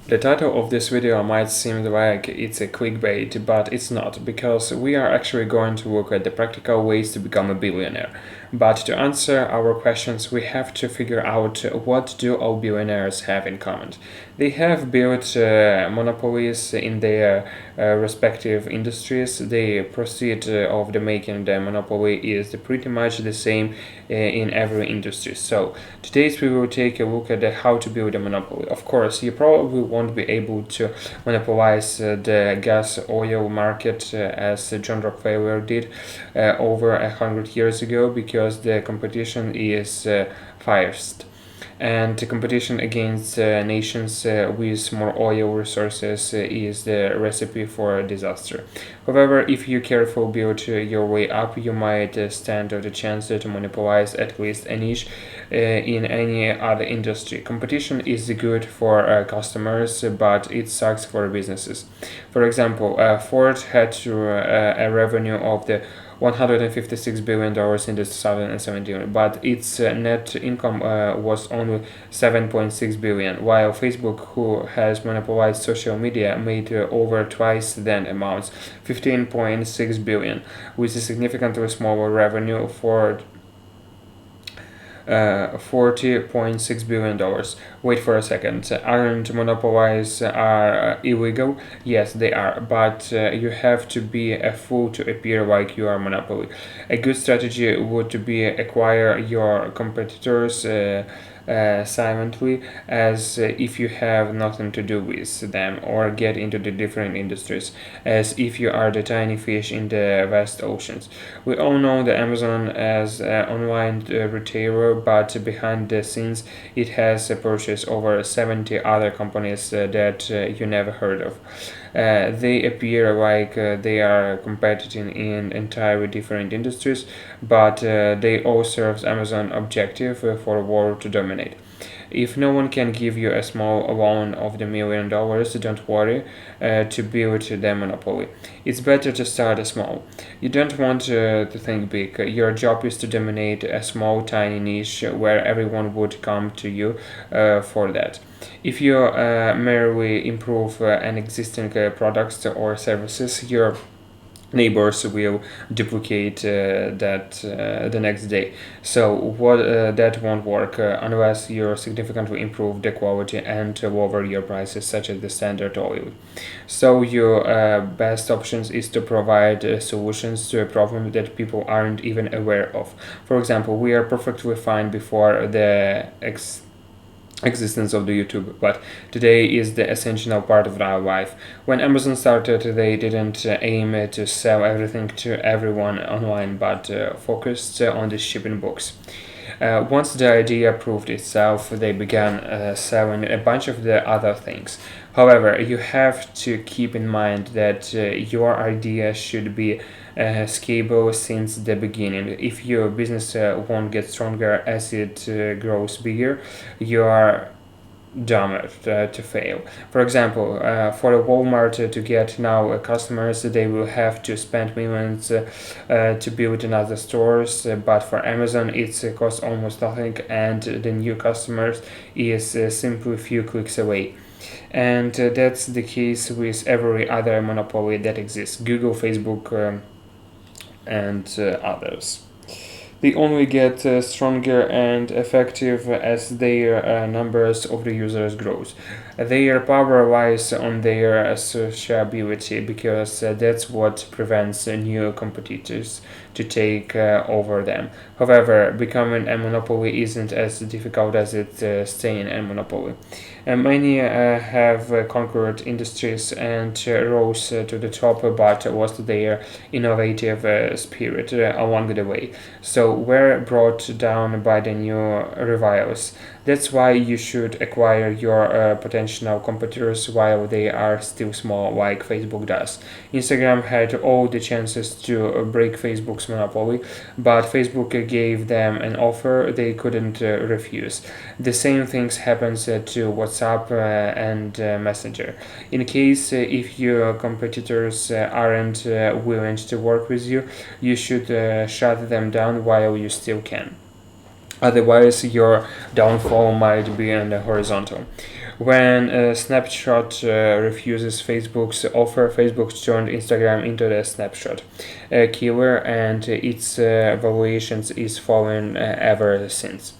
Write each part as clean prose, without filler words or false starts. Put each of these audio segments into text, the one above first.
The title of this video might seem like it's a clickbait, but it's not, because we are actually going to look at the practical ways to become a billionaire. But to answer our questions, we have to figure out what do all billionaires have in common. They have built monopolies in their respective industries. The proceed of the making the monopoly is pretty much the same in every industry. So today we will take a look at how to build a monopoly. Of course, you probably won't be able to monopolize the gas oil market as John Rockefeller did over 100 years ago, because the competition is fierce, and the competition against nations with more oil resources is the recipe for disaster. However, if you carefully build your way up, you might stand the chance to monopolize at least a niche in any other industry. Competition is good for customers, but it sucks for businesses. For example, Ford had a revenue of the $156 billion in 2017, but its net income was only 7.6 billion, while Facebook, who has monopolized social media, made over twice that amount, 15.6 billion, with a significantly smaller revenue for $40.6 billion. Wait for a second. Aren't monopolies are illegal? Yes, they are, but you have to be a fool to appear like you are monopoly. A good strategy would be acquire your competitors silently, as if you have nothing to do with them, or get into the different industries, as if you are the tiny fish in the vast oceans. We all know the Amazon as an online retailer, but behind the scenes it has purchased over 70 other companies that you never heard of. They appear like they are competing in entirely different industries, but they all serve Amazon objective for world to dominate. If no one can give you a small loan of the $1 million, don't worry to build the monopoly. It's better to start small. You don't want to think big. Your job is to dominate a small, tiny niche where everyone would come to you for that. If you merely improve an existing products or services, your neighbors will duplicate that the next day. So that won't work unless you significantly improve the quality and lower your prices, such as the standard oil. So your best options is to provide solutions to a problem that people aren't even aware of. For example, we are perfectly fine before the existence of the YouTube, but today is the essential part of our life. When Amazon started, they didn't aim to sell everything to everyone online, but focused on the shipping books. Once the idea proved itself, they began selling a bunch of the other things. However, you have to keep in mind that your idea should be scalable since the beginning. If your business won't get stronger as it grows bigger, you are doomed to fail. For example, for a Walmart to get now customers, they will have to spend millions to build another stores, but for Amazon it costs almost nothing, and the new customers is simply a few clicks away. And that's the case with every other monopoly that exists: Google, Facebook, and others. They only get stronger and effective as their numbers of the users grows. Their power lies on their sociability, because that's what prevents new competitors to take over them. However, becoming a monopoly isn't as difficult as it staying a monopoly. Many have conquered industries and rose to the top, but lost their innovative spirit along the way. So were brought down by the new rivals. That's why you should acquire your potential competitors while they are still small, like Facebook does. Instagram had all the chances to break Facebook's monopoly, but Facebook gave them an offer they couldn't refuse. The same things happens to WhatsApp and Messenger. In case if your competitors aren't willing to work with you, you should shut them down while you still can. Otherwise, your downfall might be on the horizontal. When Snapshot refuses Facebook's offer, Facebook turned Instagram into the Snapshot killer, and its valuations is falling ever since.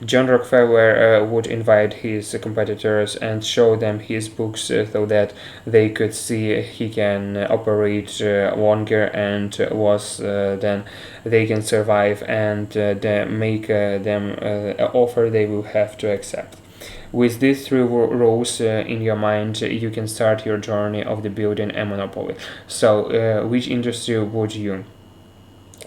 John Rockefeller would invite his competitors and show them his books so that they could see he can operate longer and was then they can survive and make them an offer they will have to accept. With these three rules in your mind, you can start your journey of the building a monopoly. So, which industry would you?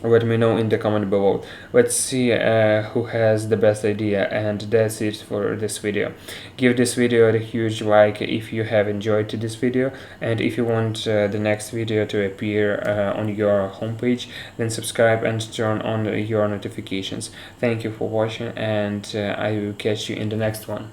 Let me know in the comment below. Let's see who has the best idea, and that's it for this video. Give this video a huge like if you have enjoyed this video, and if you want the next video to appear on your homepage, then subscribe and turn on your notifications. Thank you for watching, and I will catch you in the next one.